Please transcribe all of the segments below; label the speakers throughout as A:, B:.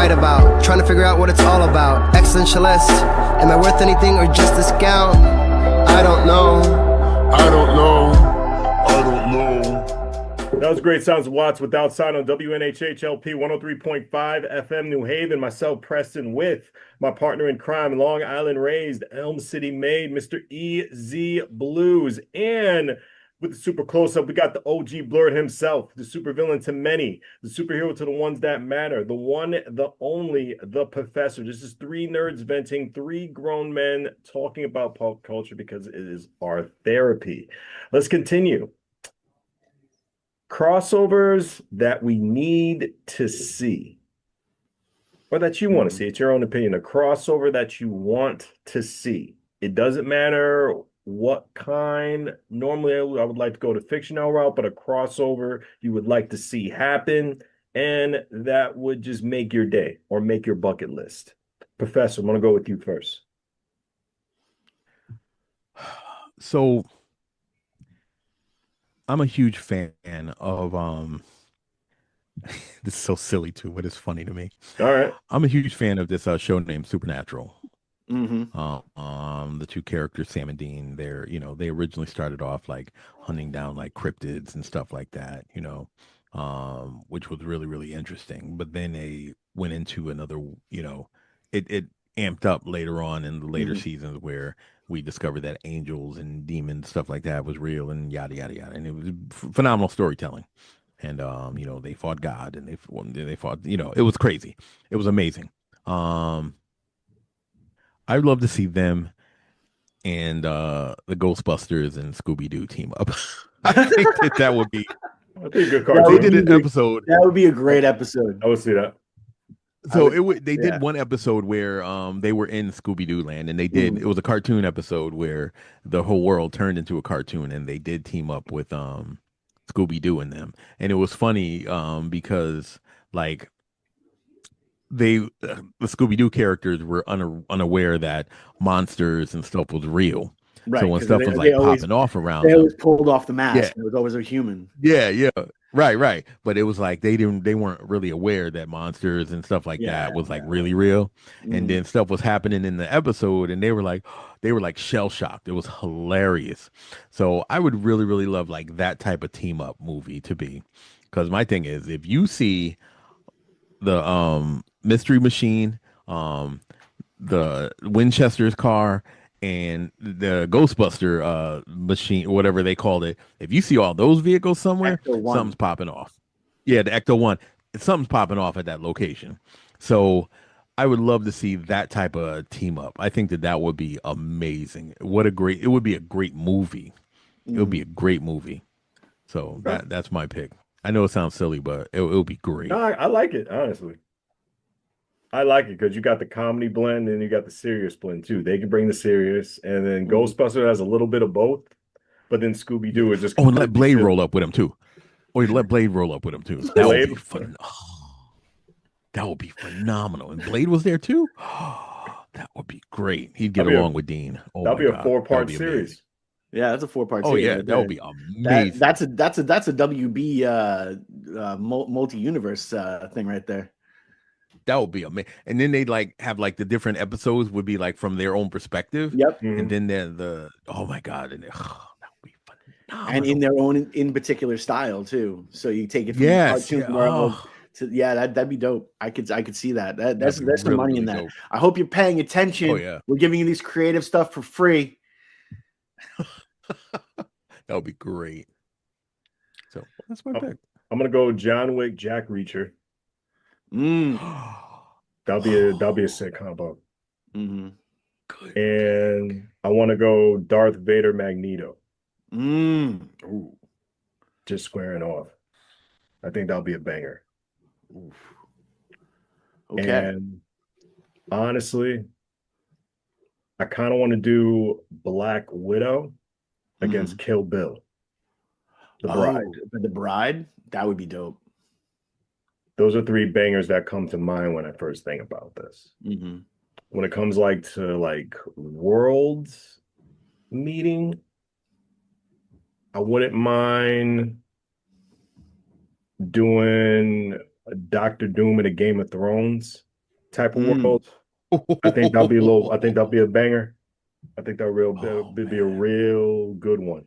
A: write about. Trying to figure out what it's all about. Existentialist. Am I worth anything or just discount? I don't know. I don't know. I don't know.
B: That was great sounds of Watts without sign on WNHHLP 103.5 FM New Haven. Myself, Preston, with my partner in crime, Long Island raised, Elm City made, Mr. EZ BlueZ. And with the super close-up, we got the OG Blurred himself, the supervillain to many, the superhero to the ones that matter, the one, the only, the professor. This is three nerds venting, three grown men talking about pop culture because it is our therapy. Let's continue. Crossovers that we need to see, or that you want to see. It's your own opinion. A crossover that you want to see. It doesn't matter what kind. Normally, I would like to go to fictional route, but a crossover you would like to see happen, and that would just make your day or make your bucket list. Professor, I'm going to go with you first.
C: So I'm a huge fan of this is so silly too, but it's funny to me.
B: All right.
C: I'm a huge fan of this show named Supernatural.
D: Mm-hmm.
C: The two characters, Sam and Dean, they originally started off like hunting down like cryptids and stuff like that, which was really, really interesting. But then they went into another, it amped up later on in the later seasons where we discovered that angels and demons, stuff like that was real and yada, yada, yada. And it was phenomenal storytelling. And, they fought God and they fought, it was crazy. It was amazing. I'd love to see them and the Ghostbusters and Scooby-Doo team up. I think that would be
B: I think a good cartoon.
C: They did an episode.
D: That would be a great episode.
B: I would see that.
C: So they did one episode where they were in Scooby-Doo land, and it was a cartoon episode where the whole world turned into a cartoon, and they did team up with Scooby-Doo and them. And it was funny because like the Scooby-Doo characters were unaware that monsters and stuff was real.
D: Right,
C: so when stuff was like popping off around,
D: they always pulled off the mask. It was always a human.
C: Yeah. Right. But it was like they weren't really aware that monsters and stuff like that was like really real. And then stuff was happening in the episode, and they were like shell shocked. It was hilarious. So I would really, really love like that type of team up movie to be, because my thing is, if you see the Mystery Machine, the Winchester's car, and the Ghostbuster machine, whatever they called it, if you see all those vehicles somewhere, something's popping off. Yeah, the Ecto-1, something's popping off at that location. So I would love to see that type of team up. I think that would be amazing. It would be a great movie. It would be a great movie. So that's my pick. I know it sounds silly, but it would be great.
B: No, I like it, honestly. I like it because you got the comedy blend and you got the serious blend too. They can bring the serious, and then Ghostbuster has a little bit of both, but then Scooby-Doo is just...
C: Oh, and let Blade roll up with him too. Or let Blade roll up with him too. That would be fun. That would be phenomenal. And Blade was there too? That would be great. He'd get along with Dean.
B: That'd be a 4-part series.
D: Yeah, that's a 4-part
C: series.
D: Oh yeah,
C: right that would be amazing.
D: That's a WB multi-universe thing right there.
C: That would be amazing. And then they'd like have like the different episodes would be like from their own perspective.
D: Yep.
C: And then the oh my God, and that would be phenomenal.
D: And in their own in particular style too. So you take it from cartoon world to that'd be dope. I could see that. There's really, some money in that. Dope. I hope you're paying attention.
C: Oh yeah.
D: We're giving you these creative stuff for free.
C: That would be great. So that's my pick.
B: I'm gonna go John Wick, Jack Reacher. That'll be a sick combo.
C: Good.
B: And I want to go Darth Vader, Magneto.
D: Ooh.
B: Just squaring off. I think that'll be a banger.
D: Oof. Okay.
B: And honestly, I kind of want to do Black Widow against Kill Bill. The Bride.
D: The Bride? That would be dope.
B: Those are 3 bangers that come to mind when I first think about this. When it comes to worlds meeting, I wouldn't mind doing Doctor Doom in a Game of Thrones type of world. I think that'll be a little. I think that'll be a banger. I think that'll be a real good one.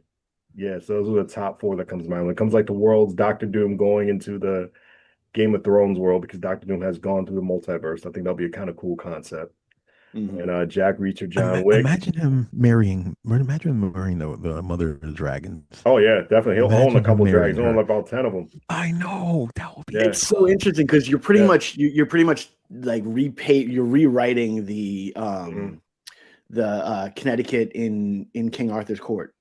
B: Yeah, so those are the top 4 that comes to mind. When it comes like the world's Doctor Doom going into the Game of Thrones world, because Doctor Doom has gone through the multiverse. I think that'll be a kind of cool concept. And Jack Reacher, John Wick.
C: Imagine him marrying the mother of the dragons.
B: Oh yeah, definitely. He'll own a couple dragons. He'll own about 10 of them.
C: I know that would be.
D: It's so interesting because you're pretty much like you're rewriting the Connecticut in King Arthur's court.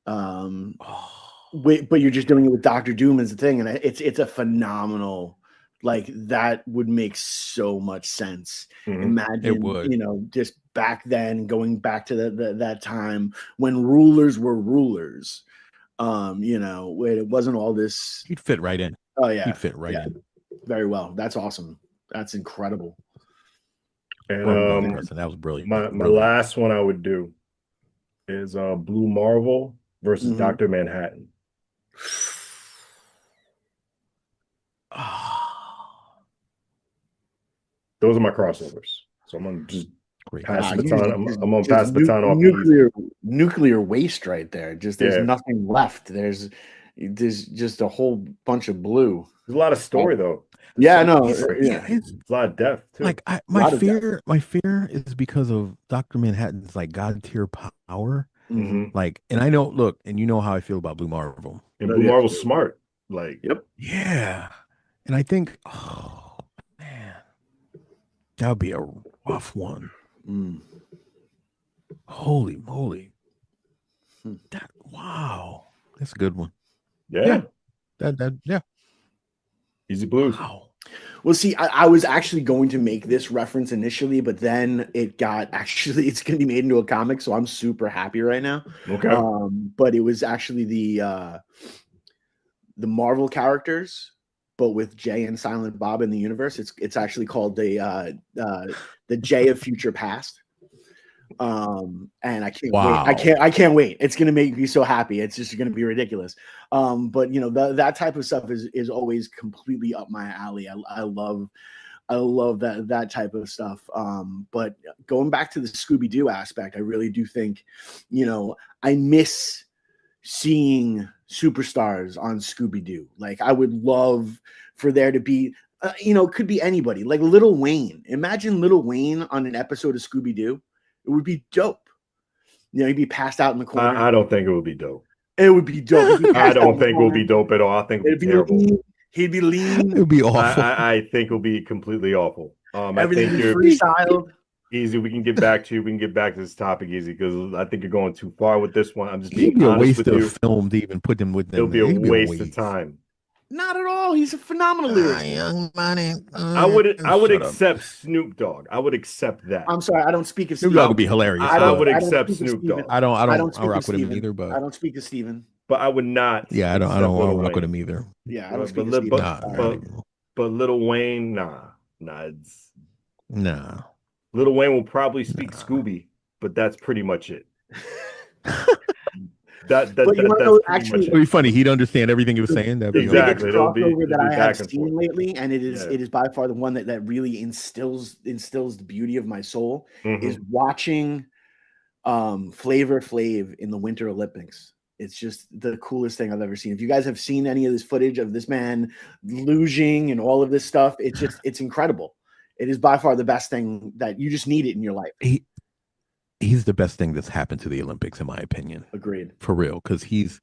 D: But you're just doing it with Doctor Doom as the thing, and it's a phenomenal, like, that would make so much sense. Imagine,
C: it would.
D: Just back then, going back to that time when rulers were rulers, where it wasn't all this.
C: He'd fit right in.
D: Oh yeah,
C: he'd fit right in
D: very well. That's awesome. That's incredible.
B: And
C: that was brilliant.
B: My last one I would do is Blue Marvel versus Dr. Manhattan. Those are my crossovers. So I'm gonna just pass the baton. I'm gonna pass the baton off.
D: Nuclear waste right there. Just there's nothing left. There's just a whole bunch of blue.
B: There's a lot of story though.
D: Yeah, I know.
B: It's a lot of depth too.
C: Like my fear is because of Dr. Manhattan's like God tier power. Like, and I know, look, and you know how I feel about Blue Marvel.
B: And Blue Marvel's smart. Like,
C: yeah. And I think, oh man, that would be a rough one. Holy moly. Wow. That's a good one.
B: Yeah.
C: Yeah.
B: Easy Blues.
C: Wow.
D: Well, see, I was actually going to make this reference initially, but then it's going to be made into a comic, so I'm super happy right now.
B: Okay.
D: But it was actually the Marvel characters, but with Jay and Silent Bob in the universe. It's actually called the Jay of Future Past. And I can't wait. I can't wait. It's gonna make me so happy. It's just gonna be ridiculous. But that type of stuff is always completely up my alley. I love that type of stuff. But going back to the Scooby-Doo aspect, I really do think, I miss seeing superstars on Scooby-Doo. Like, I would love for there to be, it could be anybody, like Lil Wayne. Imagine Lil Wayne on an episode of Scooby-Doo. It would be dope. He'd be passed out in the corner.
B: I don't think it would be dope.
D: It would be dope.
B: I don't think it would be dope at all. I think it'd be terrible.
D: He'd be lean.
C: It would be awful.
B: I think it'll be completely awful.
D: Everything is freestyled.
B: Easy, we can get back to you. We can get back to this topic, Easy, because I think you're going too far with this one. I'm just being honest with you.
C: It'd be a waste of film to even put them with them.
B: It'll be a waste of time.
D: Not at all. He's a phenomenal lyricist.
C: Young money.
B: I would accept Snoop Dogg. I would accept that.
D: I'm sorry, I don't speak of
C: Snoop Dogg would be hilarious.
B: I would accept Snoop Dogg.
C: I don't rock with him either, but
D: I don't speak of Steven.
B: But I would not.
C: Yeah, I don't rock with him either.
D: Yeah, I don't speak of Steven.
B: But Lil Wayne, nah. Lil Wayne will probably speak Scooby, but that's pretty much it. That's
C: it'd be funny. He'd understand everything he was saying. That'd be
B: exactly.
D: The crossover that I have seen lately, and it is by far the one that really instills the beauty of my soul, is watching Flavor Flav in the Winter Olympics. It's just the coolest thing I've ever seen. If you guys have seen any of this footage of this man luging and all of this stuff, it's incredible. It is by far the best thing that you just need it in your life.
C: He's the best thing that's happened to the Olympics, in my opinion.
D: Agreed.
C: For real, because he's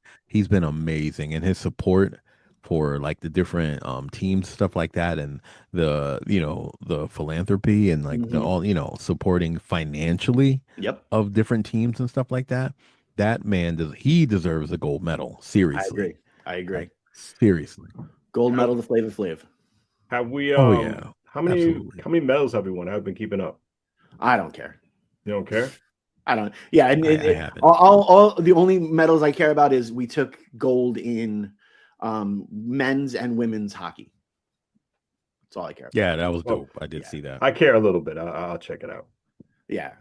C: been amazing, and his support for like the different teams, stuff like that, and the philanthropy and like the all supporting financially of different teams and stuff like that. That man deserves a gold medal. Seriously,
D: I agree.
C: Like, seriously,
D: gold medal to Flavor Flav.
B: Have we? How many medals have we won? I've been keeping up.
D: I don't care.
B: You don't care?
D: I don't. Yeah, all the only medals I care about is we took gold in men's and women's hockey. That's all I care about.
C: Yeah, that was dope. I did see that.
B: I care a little bit. I'll check it out.
D: Yeah,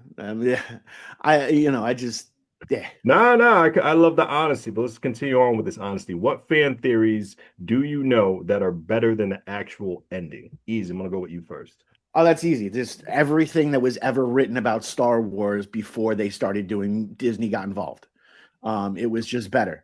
D: I just. Yeah.
B: No, I love the honesty, but let's continue on with this honesty. What fan theories do you know that are better than the actual ending? Easy, I'm gonna go with you first.
D: Oh, that's easy. Just everything that was ever written about Star Wars before they started doing Disney got involved. It was just better.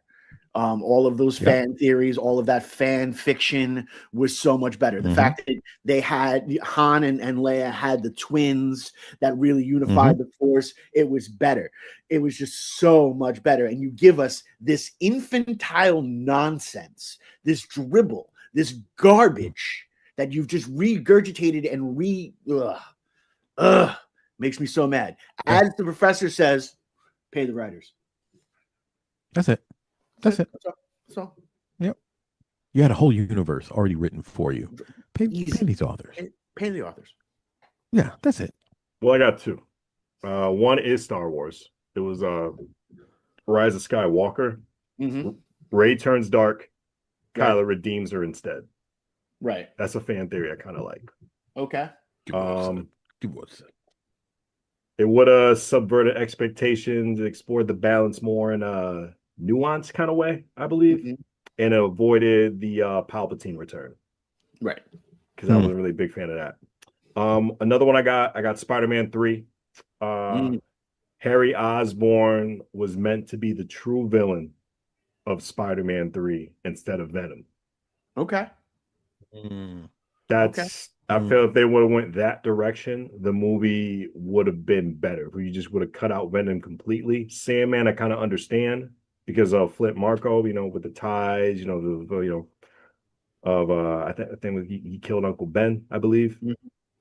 D: All of those fan theories, all of that fan fiction was so much better. The fact that they had Han and Leia had the twins that really unified the Force, it was better. It was just so much better. And you give us this infantile nonsense, this dribble, this garbage that you've just regurgitated and makes me so mad. As the professor says, pay the writers.
C: That's it. That's it.
D: That's all.
C: Yep. You had a whole universe already written for you. Pay these authors.
D: Pay the authors.
C: Yeah, that's it.
B: Well, I got two. One is Star Wars. It was Rise of Skywalker. Rey turns dark. Kylo redeems her instead.
D: Right.
B: That's a fan theory I kind of like.
D: Okay.
B: It would have subverted expectations, explored the balance more in a nuanced kind of way, I believe, and avoided the Palpatine return.
D: Right.
B: Because I wasn't really a big fan of that. Another one I got Spider-Man 3. Harry Osborn was meant to be the true villain of Spider-Man 3 instead of Venom.
D: Okay.
B: I feel if they would have went that direction, the movie would have been better. If you just would have cut out Venom completely. Sandman, I kind of understand because of Flint Marko, with the ties, I think he killed Uncle Ben, I believe.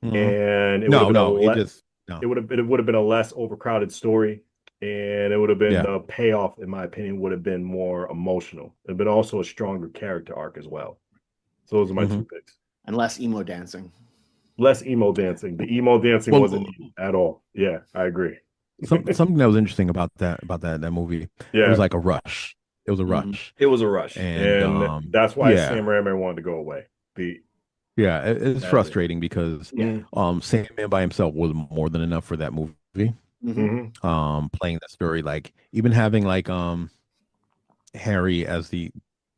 B: And it would have been a less overcrowded story, and it would have been the payoff, in my opinion, would have been more emotional. It'd been also a stronger character arc as well. So those are my two picks.
D: And less emo dancing.
B: Less emo dancing. The emo dancing wasn't needed at all. Yeah, I agree.
C: Something that was interesting about that movie.
B: Yeah.
C: It was like a rush. It was a rush.
B: It was a rush. And that's why Sam Raimi wanted to go away.
C: It's frustrating because Sandman by himself was more than enough for that movie. Playing that story, like even having like Harry as the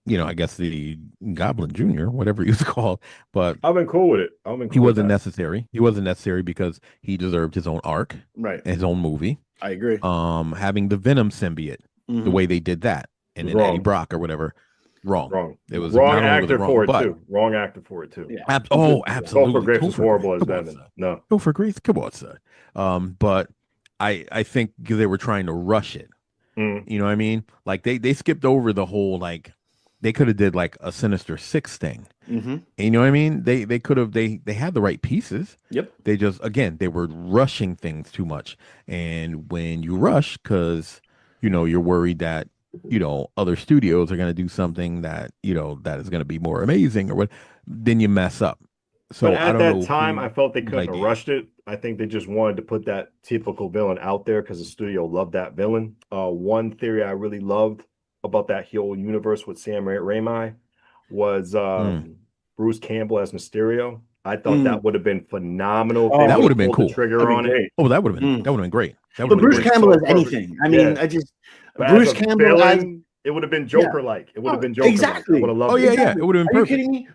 C: I guess the Goblin Jr., whatever he was called, but
B: I've been cool with it.
C: He wasn't necessary. He wasn't necessary because he deserved his own arc,
D: right?
C: His own movie.
D: I agree.
C: Having the Venom symbiote, the way they did that, and then Eddie Brock or whatever, wrong. It was
B: wrong actor for it too. Wrong actor for it too.
C: Yeah. Absolutely.
B: Topher Grace was horrible as Venom. No,
C: Topher Grace, come on, son. But I think they were trying to rush it. You know what I mean? Like they skipped over the whole like. They could have did like a Sinister Six thing. And you know what I mean? They could have they had the right pieces.
D: Yep.
C: They just they were rushing things too much. And when you rush, because you're worried that other studios are gonna do something that that is gonna be more amazing or what, then you mess up. So
B: but at that time, I felt they couldn't have rushed it. I think they just wanted to put that typical villain out there because the studio loved that villain. One theory I really loved about that whole universe with Sam Raimi was Bruce Campbell as Mysterio. I thought that would have been phenomenal.
C: That would have been cool.
B: Trigger on it.
C: Oh, that would have been great.
D: But Bruce Campbell as anything. I mean, Bruce Campbell as
B: it would have been Joker-like. It would have been Joker-like.
D: Exactly.
B: I would have loved it.
C: Yeah. It would have been perfect.
D: Are you kidding me?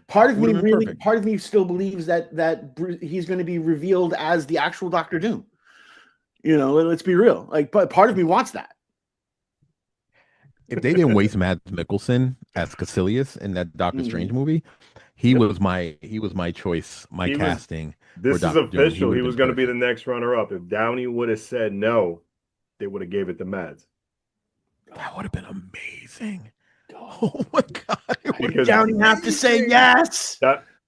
D: Part of me still believes that Bruce, he's going to be revealed as the actual Doctor Doom. Let's be real. Like, part of me wants that.
C: If they didn't waste Mads Mikkelsen as Caecilius in that Doctor Strange movie, he was my choice, casting.
B: This is official. He was going to be the next runner-up. If Downey would have said no, they would have gave it to Mads.
C: That would have been amazing. Oh my god!
D: Would Downey have to say yes?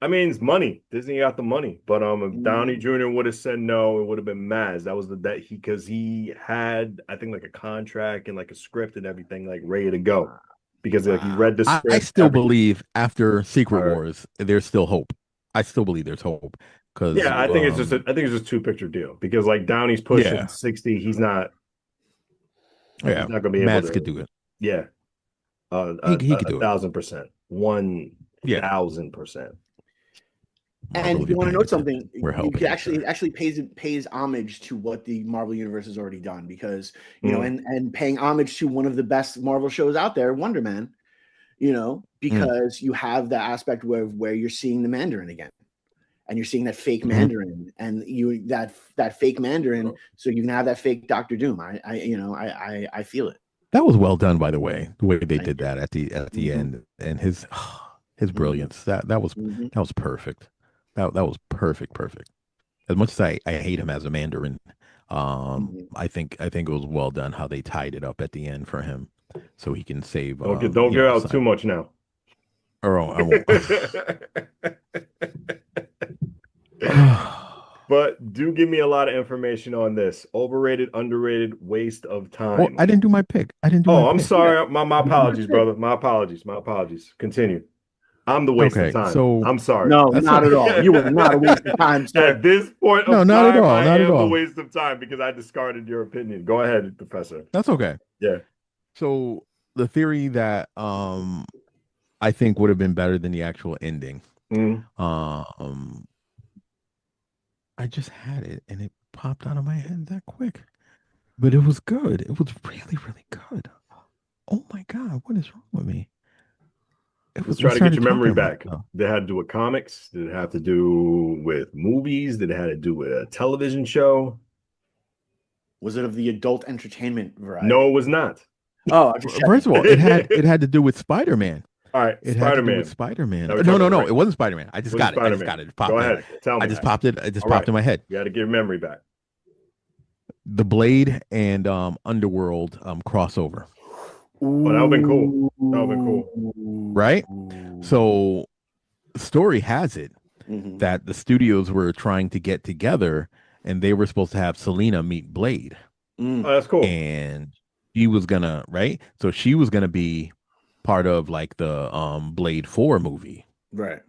B: It's money. Disney got the money, but if Downey Jr. would have said no, it would have been Mads. That was because he had, I think, like a contract and like a script and everything like ready to go because he read the script.
C: I still believe after Secret Wars, there's still hope. I still believe there's hope because
B: I think it's just a two-picture deal because like Downey's pushing 60, he's not. He's not going to be able
C: Mads
B: to.
C: could do it.
B: Yeah,
C: he could do it.
B: 1,000%, 1,000%.
D: And you want to know something? It actually pays homage to what the Marvel Universe has already done because and paying homage to one of the best Marvel shows out there, Wonder Man. Because you have the aspect where you're seeing the Mandarin again, and you're seeing that fake Mandarin, and that fake Mandarin, so you can have that fake Doctor Doom. I feel it.
C: That was well done, by the way they did that at the end, and his brilliance. That was perfect. That was perfect. As much as I hate him as a Mandarin, I think it was well done how they tied it up at the end for him, so he can save.
B: Don't get out too much now.
C: Oh, I won't.
B: But do give me a lot of information on this. Overrated, underrated, waste of time.
C: Well, I didn't do my pick.
B: I'm sorry. My apologies, brother. My apologies. Continue. I'm the waste of time.
C: So
B: I'm sorry.
D: No, not at all. You were not a waste of time, sir.
B: At this point of
C: no, not
B: time,
C: at all.
B: I
C: Not
B: am
C: at all.
B: the waste of time because I discarded your opinion. Go ahead, Professor.
C: That's okay.
B: Yeah.
C: So the theory that I think would have been better than the actual ending. I just had it and it popped out of my head that quick. But it was good. It was really, really good. Oh my God, what is wrong with me?
B: Let's try to get your memory back. Did it have to do with comics? Did it have to do with movies? Did it have to do with a television show?
D: Was it of the adult entertainment variety?
B: No, it was not.
D: Oh,
C: first of all, it had to do with Spider-Man.
B: All right,
C: it
B: Spider-Man.
C: Had to do with Spider-Man. No, it wasn't Spider-Man. I just got it. It popped.
B: Go ahead. Tell me.
C: I just popped it. It just popped in my head.
B: You got to get your memory back.
C: The Blade and Underworld crossover.
B: Oh, that would have been cool.
C: Right? So story has it that the studios were trying to get together and they were supposed to have Selena meet Blade.
B: Oh, that's cool.
C: And she was gonna, right? So she was gonna be part of like the Blade 4 movie.
D: Right.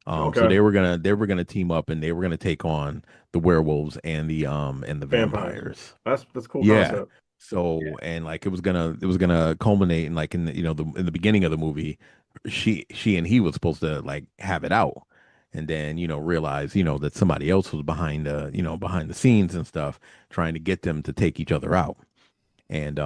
C: So they were gonna team up and they were gonna take on the werewolves and the vampires.
B: That's cool.
C: Yeah.
B: Concept.
C: So and like it was gonna culminate in like in the beginning of the movie, she and he was supposed to like have it out, and then realize that somebody else was behind the scenes and stuff, trying to get them to take each other out, and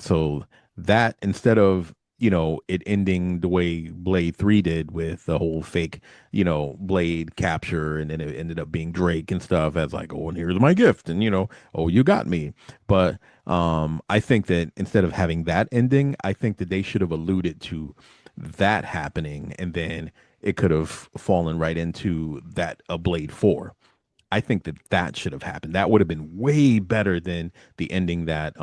C: so that instead of it ending the way Blade 3 did with the whole fake, Blade capture, and then it ended up being Drake and stuff as like, oh, and here's my gift, and oh, you got me. But I think that instead of having that ending, I think that they should have alluded to that happening, and then it could have fallen right into that a Blade 4. I think that should have happened. That would have been way better than the ending that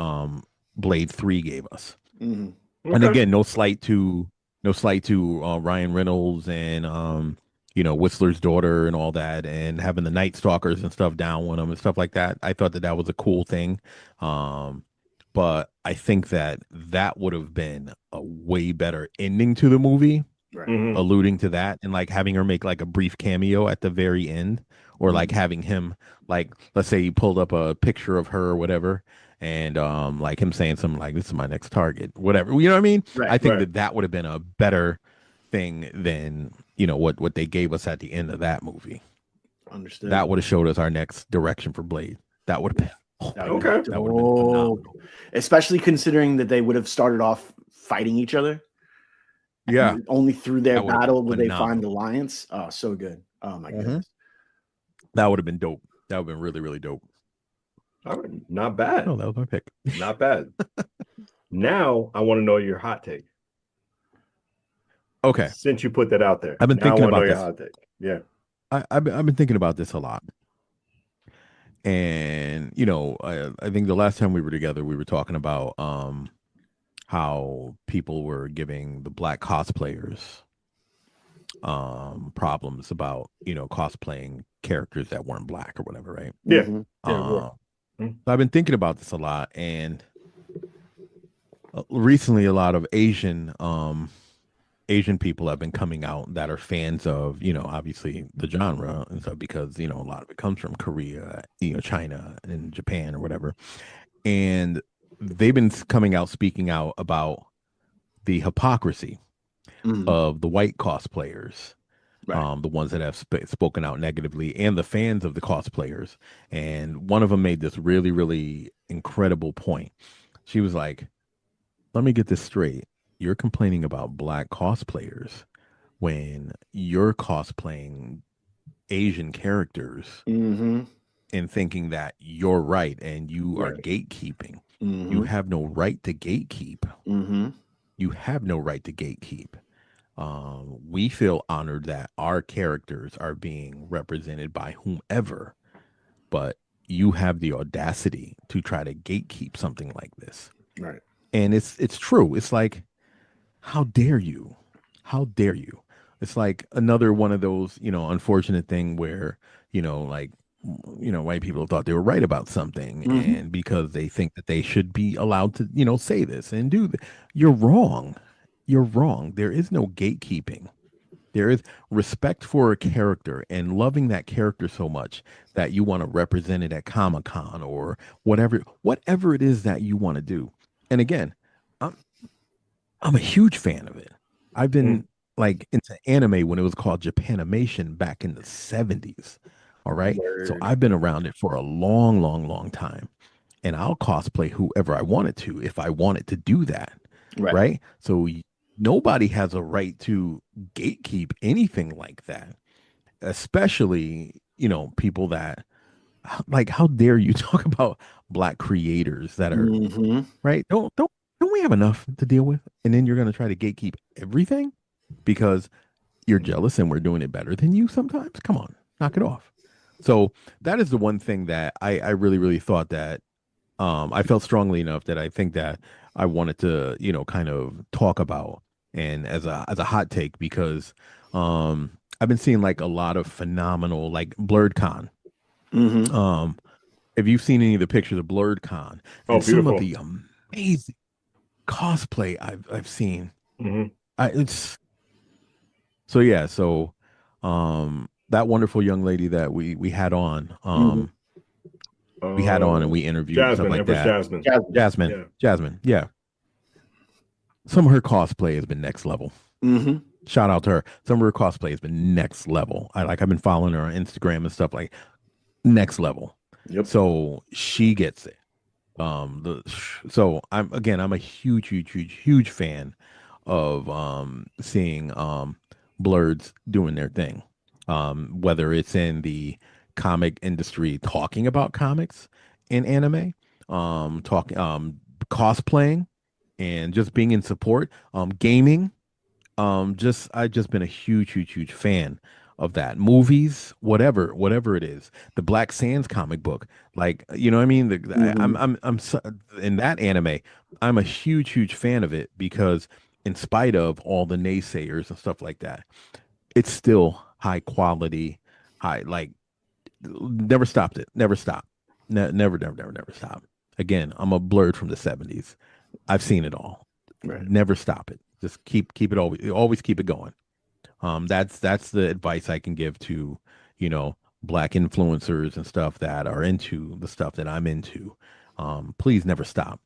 C: Blade 3 gave us.
D: Mm-hmm.
C: Okay. And again, no slight to Ryan Reynolds and Whistler's daughter and all that, and having the Night Stalkers and stuff down with them and stuff like that. I thought that was a cool thing, but I think that would have been a way better ending to the movie,
D: right.
C: Alluding to that and like having her make like a brief cameo at the very end, or like having him like, let's say he pulled up a picture of her or whatever. And like him saying something like, this is my next target, whatever. You know what I mean?
D: Right,
C: I think that would have been a better thing than, what they gave us at the end of that movie.
D: Understood.
C: That would have showed us our next direction for Blade. That would have been
B: That
C: would have been phenomenal.
D: Especially considering that they would have started off fighting each other.
C: Yeah.
D: Only through their battle would they find alliance. Oh, so good. Oh my goodness.
C: That would have been dope. That would have been really, really dope.
B: All right, not bad.
C: No, that was my pick.
B: Not bad. Now I want to know your hot take.
C: Okay.
B: Since you put that out there,
C: I've been thinking about
B: your hot take. Yeah.
C: I've been thinking about this a lot. And I think the last time we were together, we were talking about how people were giving the black cosplayers problems about cosplaying characters that weren't black or whatever, right?
B: Yeah.
C: So I've been thinking about this a lot, and recently a lot of Asian people have been coming out that are fans of obviously the genre and stuff, because a lot of it comes from Korea, China and Japan or whatever, and they've been coming out speaking out about the hypocrisy of the white cosplayers. Right. The ones that have spoken out negatively, and the fans of the cosplayers. And one of them made this really, really incredible point. She was like, let me get this straight. You're complaining about black cosplayers when you're cosplaying Asian characters and thinking that you're right and you are gatekeeping. You have no right to gatekeep. You have no right to gatekeep. We feel honored that our characters are being represented by whomever, but you have the audacity to try to gatekeep something like this.
D: Right.
C: And it's true. It's like, how dare you? How dare you? It's like another one of those, unfortunate thing where, like, white people thought they were right about something, and because they think that they should be allowed to, say this and do that. You're wrong. You're wrong. There is no gatekeeping. There is respect for a character and loving that character so much that you want to represent it at Comic-Con or whatever it is that you want to do. And again, I'm a huge fan of it. I've been like into anime when it was called Japanimation back in the 70s. All right.
D: Word.
C: So I've been around it for a long, long, long time. And I'll cosplay whoever I wanted to if I wanted to do that. Right. So nobody has a right to gatekeep anything like that, especially, people that, like, how dare you talk about Black creators that are right? Don't we have enough to deal with? And then you're going to try to gatekeep everything because you're jealous and we're doing it better than you sometimes? Come on, knock it off. So that is the one thing that I really, really thought that I felt strongly enough that I think that I wanted to, kind of talk about, and as a hot take, because I've been seeing like a lot of phenomenal, like BlurredCon. Have you seen any of the pictures of BlurredCon?
B: Oh,
C: and
B: beautiful.
C: Some of the amazing cosplay I've seen. It's so, yeah. So that wonderful young lady that we had on, we had on and we interviewed
B: Jasmine,
C: stuff like
B: Empress
C: that. Jasmine. Yeah. Some of her cosplay has been next level. Shout out to her. Some of her cosplay has been next level. I've been following her on Instagram and stuff, like next level.
D: Yep.
C: So she gets it. So I'm a huge fan of seeing Blurs doing their thing. Whether it's in the comic industry talking about comics in anime, cosplaying, and just being in support, gaming. I've just been a huge fan of that. Movies, whatever it is. The Black Sands comic book, like, you know what I mean? I'm in that anime. I'm a huge fan of it because in spite of all the naysayers and stuff like that, it's still high quality, never stopped it. Never stopped. Never stopped. Again, I'm a Blurred from the 70s. I've seen it all.
D: Right.
C: Never stop it. Just keep it always keep it going. That's the advice I can give to, Black influencers and stuff that are into the stuff that I'm into. Please never stop.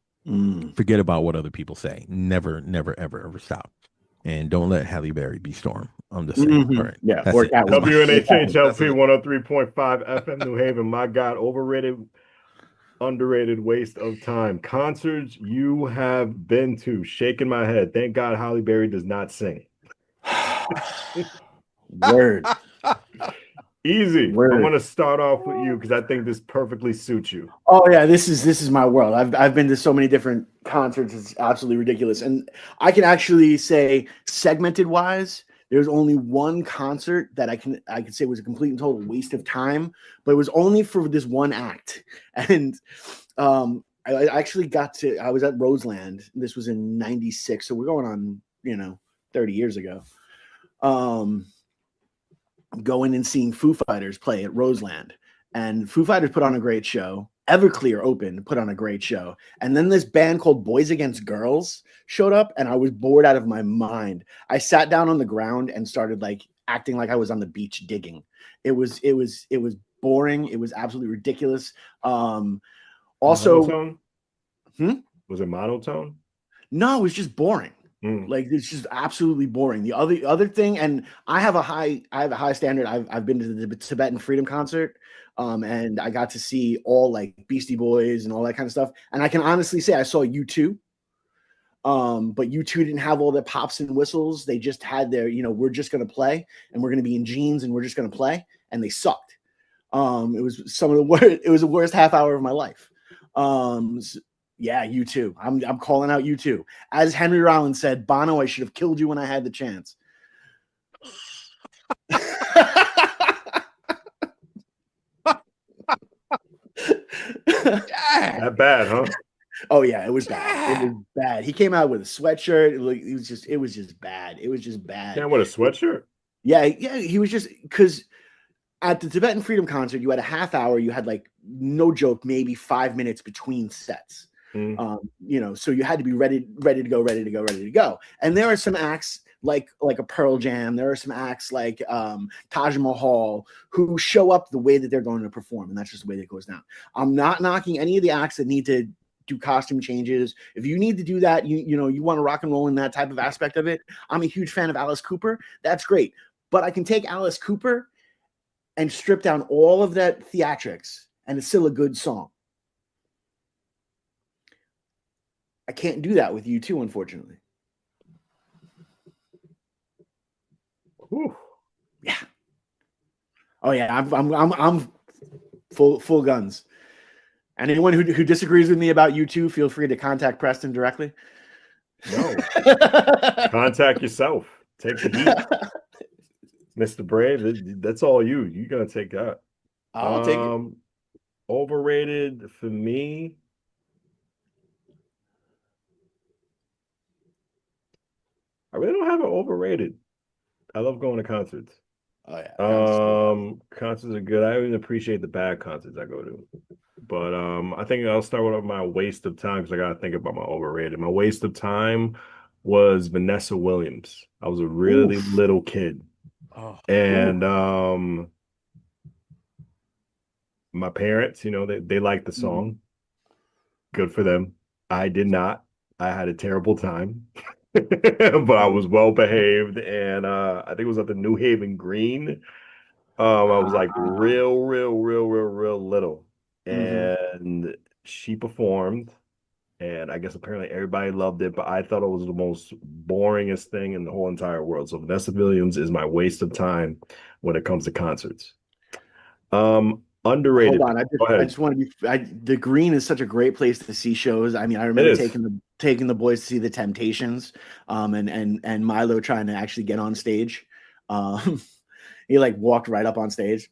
C: Forget about what other people say. Never, ever stop. And don't let Halle Berry be Storm. I'm just saying. All right.
D: Yeah.
C: That's
D: Or
C: it.
B: WNHHLP 103.5 FM New Haven. My God, overrated, underrated waste of time. Concerts you have been to. Shaking my head. Thank God Halle Berry does not sing.
D: Word.
B: Easy.
D: Word.
B: I want to start off with you because I think this perfectly suits you.
D: Oh yeah, this is my world. I've been to so many different concerts. It's absolutely ridiculous. And I can actually say, segmented wise, there's only one concert that I can say was a complete and total waste of time, but it was only for this one act. And I actually I was at Roseland. This was in 96. So we're going on, 30 years ago. Going and seeing Foo Fighters play at Roseland, and Foo Fighters put on a great show. Everclear opened, put on a great show. And then this band called Boys Against Girls showed up, and I was bored out of my mind. I sat down on the ground and started acting like I was on the beach digging. It was boring. It was absolutely ridiculous. Also,
B: monotone? Was it monotone?
D: No, it was just boring. Like, it's just absolutely boring. The other thing, and I have a high standard. I've been to the Tibetan Freedom concert, and I got to see all like Beastie Boys and all that kind of stuff. And I can honestly say I saw U2, but U2 didn't have all the pops and whistles. They just had their, we're just gonna play, and we're gonna be in jeans, and we're just gonna play. and they sucked. It was some of the worst. It was the worst half hour of my life. Yeah, U2. I'm calling out U2. As Henry Rollins said, Bono, I should have killed you when I had the chance.
B: That bad, huh?
D: Oh yeah, it was bad. It was bad. He came out with a sweatshirt. It was just bad. It was just bad.
B: Yeah, what, a sweatshirt?
D: Yeah. He was just, because at the Tibetan Freedom concert, you had a half hour. You had, like, no joke, maybe 5 minutes between sets. So you had to be ready to go. And there are some acts like a Pearl Jam. There are some acts like Taj Mahal who show up the way that they're going to perform, and that's just the way that it goes down. I'm not knocking any of the acts that need to do costume changes. If you need to do that, you want to rock and roll in that type of aspect of it. I'm a huge fan of Alice Cooper. That's great. But I can take Alice Cooper and strip down all of that theatrics, and it's still a good song. I can't do that with U2, unfortunately.
B: Whew.
D: Yeah. Oh yeah, I'm full guns. Anyone who disagrees with me about U2, feel free to contact Preston directly.
B: No. Contact yourself. Take the heat. Mr. Brave, that's all you. You're gonna take that.
D: I'll take it.
B: Overrated for me. I really don't have it overrated. I love going to concerts.
D: Oh yeah.
B: Concerts are good. I even appreciate the bad concerts I go to. But I think I'll start with my waste of time, because I gotta think about my overrated. My waste of time was Vanessa Williams. I was a really little kid. And my parents, they liked the song. Good for them. I did not. I had a terrible time. But I was well behaved, and I think it was at the New Haven Green. I was like real little, and she performed, and I guess apparently everybody loved it, but I thought it was the most boringest thing in the whole entire world. So Vanessa Williams is my waste of time when it comes to concerts. Underrated.
D: Hold on, I just want to be. The Green is such a great place to see shows. I mean, I remember taking the boys to see the Temptations, and Milo trying to actually get on stage. He like walked right up on stage.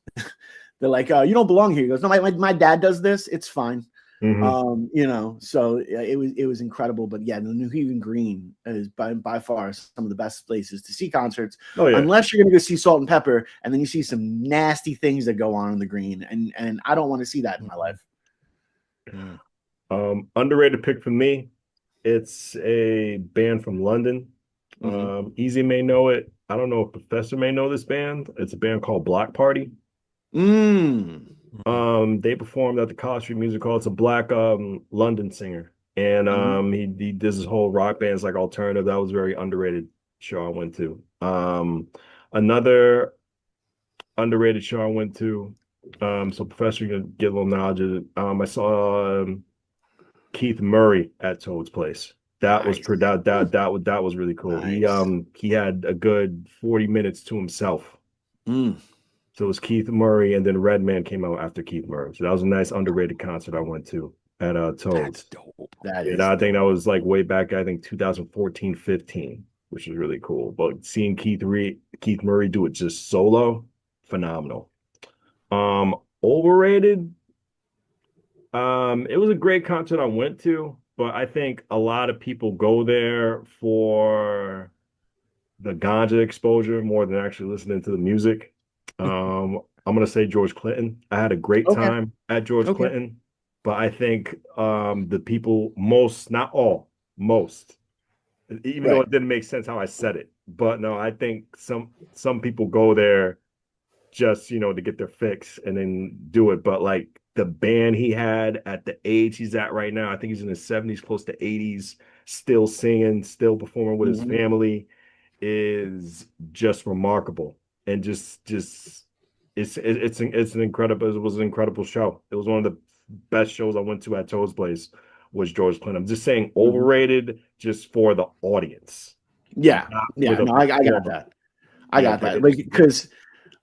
D: They're like, "You don't belong here." He goes, "No, my dad does this. It's fine." So it was incredible. But yeah, the New Haven Green is by far some of the best places to see concerts.
B: Oh, yeah.
D: Unless you're gonna go see Salt and Pepper, and then you see some nasty things that go on the Green, and I don't want to see that in my life.
B: Underrated pick for me. It's a band from London. Easy may know it. I don't know if Professor may know this band. It's a band called Block Party. They performed at the College Street Music Hall. It's a black London singer, and he does his whole rock band. It's like alternative. That was a very underrated show I went to. Another underrated show I went to. So Professor, you can get a little knowledge of it. I saw Keith Murray at Toad's Place. That was that was really cool. Nice. He had a good 40 minutes to himself. So it was Keith Murray, and then Redman came out after Keith Murray. So that was a nice underrated concert I went to at Toad's.
C: That's dope.
B: I think that was like way back, I think 2014, 15, which was really cool. But seeing Keith Murray do it just solo, phenomenal. Overrated. It was a great concert I went to, but I think a lot of people go there for the ganja exposure more than actually listening to the music. I'm gonna say George Clinton. I had a great time at George Clinton, but I think the people, not all, even though it didn't make sense how I said it, but no, I think some people go there just to get their fix and then do it. But like the band he had at the age he's at right now, I think he's in his 70s, close to 80s, still singing, still performing with his family, is just remarkable. And just it's an incredible. It was an incredible show. It was one of the best shows I went to at Toad's Place. Was George Clinton. I'm just saying overrated just for the audience.
D: Yeah, no, I got that. I got that. Like, because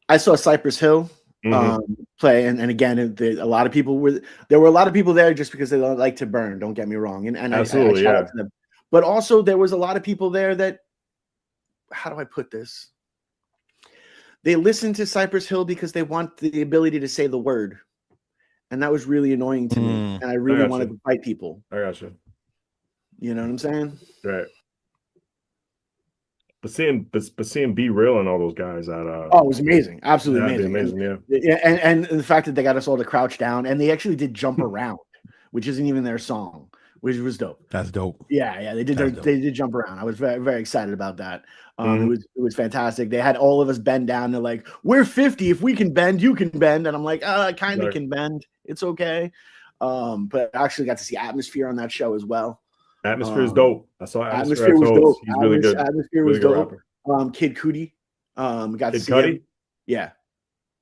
D: I saw Cypress Hill play. And again, a lot of people there were a lot of people there just because they don't like to burn. Don't get me wrong, and
B: Absolutely,
D: I shout out to them. But also, there was a lot of people there that, how do I put this? They listened to Cypress Hill because they want the ability to say the word, and that was really annoying to me. And I really wanted to fight people.
B: I gotcha.
D: You know what I'm saying?
B: Right. But seeing Be Real and all those guys at
D: it was amazing, absolutely amazing. And the fact that they got us all to crouch down, and they actually did jump around, which isn't even their song, which was dope.
C: That's dope.
D: Yeah, they did. They did jump around. I was very, very excited about that. It was fantastic. They had all of us bend down. They're like, "We're 50. If we can bend, you can bend." And I'm like, "I kind of can bend. It's okay." But I actually got to see Atmosphere on that show as well.
B: Atmosphere is dope. I saw
D: Atmosphere was dope.
B: He's really good.
D: Atmosphere was dope. Kid Cudi. Got to see
B: Cudi?
D: him. Yeah.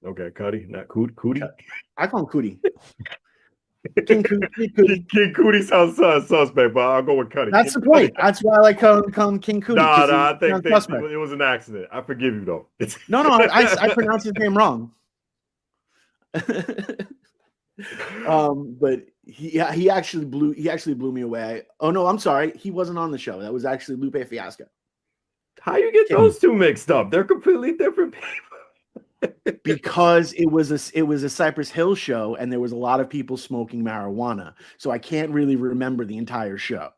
B: Okay, Cudi, not Cudi.
D: I call him Cudi. King Cudi.
B: King Cudi sounds suspect, but I'll go with Cudi.
D: That's the point. That's why I like calling King Cudi.
B: I think it was an accident. I forgive you though.
D: No, I pronounced his name wrong. But he actually blew me away. Oh no, I'm sorry. He wasn't on the show. That was actually Lupe Fiasco.
B: How you get those two mixed up? They're completely different people.
D: Because it was a Cypress Hill show and there was a lot of people smoking marijuana. So I can't really remember the entire show.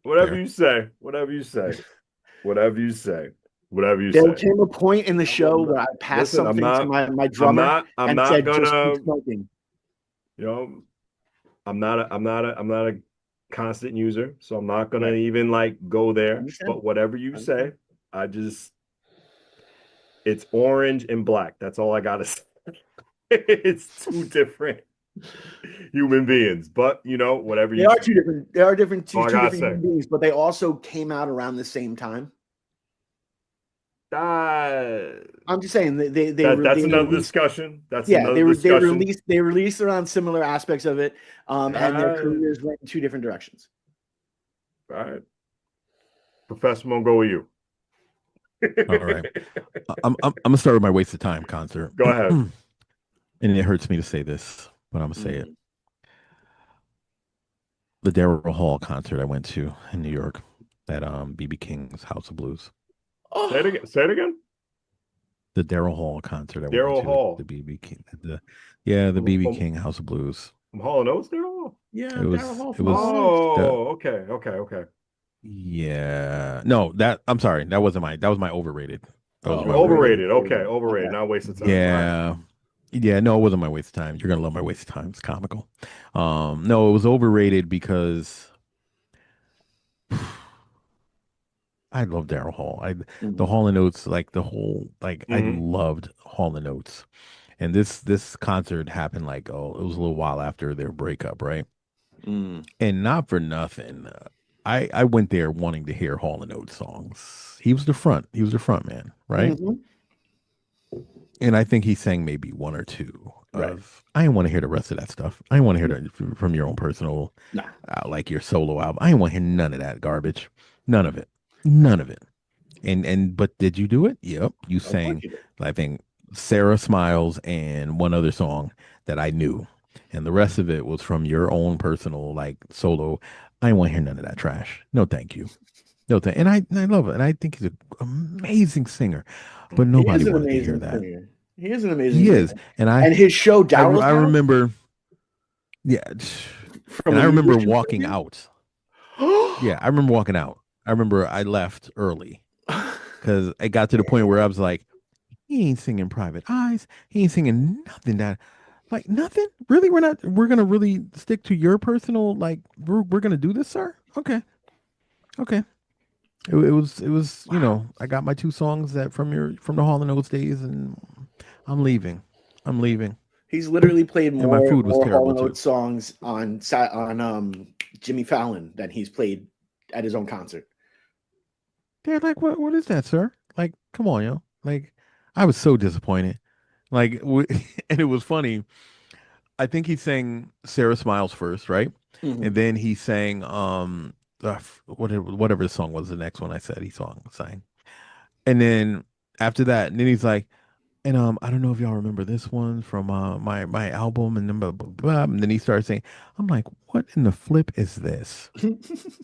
B: Whatever you say.
D: There came a point in the show where I passed something to my drummer and said, just keep smoking.
B: You know, I'm not a constant user, so I'm not gonna even like go there. But whatever you say, it's orange and black. That's all I gotta say. It's two different human beings, but you know, whatever
D: they are two different. They are different two different human beings, but they also came out around the same time. I'm just saying
B: that's another discussion.
D: They released around similar aspects of it, and their careers went in two different directions.
B: All right, Professor, I'm gonna go with you.
C: All right, I'm gonna start with my waste of time concert.
B: Go ahead.
C: And it hurts me to say this, but I'm gonna say it. The Daryl Hall concert I went to in New York at BB King's House of Blues.
B: Oh. Say it again.
C: The Daryl Hall concert.
B: Daryl Hall.
C: The BB King. The BB King House of Blues.
B: From Hall & Oates, Daryl Hall?
D: Yeah,
C: Daryl
B: Hall. Okay.
C: Yeah. No, I'm sorry. That was my overrated.
B: Overrated. Okay, overrated. Not waste of time.
C: Yeah. Right. Yeah, no, it wasn't my waste of time. You're gonna love my waste of time. It's comical. No, it was overrated because I love Daryl Hall. The Hall & Oates, like the whole, like I loved Hall & Oates, and this concert happened like it was a little while after their breakup, right? And not for nothing, I went there wanting to hear Hall & Oates songs. He was the front man, right? And I think he sang maybe one or two. I didn't want to hear the rest of that stuff. I didn't want to hear that from your own personal, like your solo album. I didn't want to hear none of that garbage. None of it. But did you do it? Yep. You sang, I think, Sarah Smiles and one other song that I knew. And the rest of it was from your own personal, like, solo. I didn't want to hear none of that trash. No, thank you. No, and I love it. And I think he's an amazing singer. But nobody wanted to hear that.
D: Singer. He is an amazing
C: singer. He is. And
D: his show,
C: I remember, yeah. And I remember walking out. Yeah, I remember walking out. I remember I left early because it got to the point where I was like, he ain't singing Private Eyes. He ain't singing nothing nothing. Really? We're going to really stick to your personal, like, we're going to do this, sir? Okay. It was, you know, I got my two songs from the Hall & Oates days and I'm leaving.
D: He's literally played more Hall & Oates
C: too.
D: songs on Jimmy Fallon than he's played at his own concert.
C: They're like, what is that, sir? Like, come on, yo. Like, I was so disappointed. Like, and it was funny. I think he sang Sarah Smiles first, right? And then he sang whatever the song was, the next one I said he sang. And then after that, and then he's like, And I don't know if y'all remember this one from my album and then blah, blah, blah. And then he started saying, I'm like, what in the flip is this?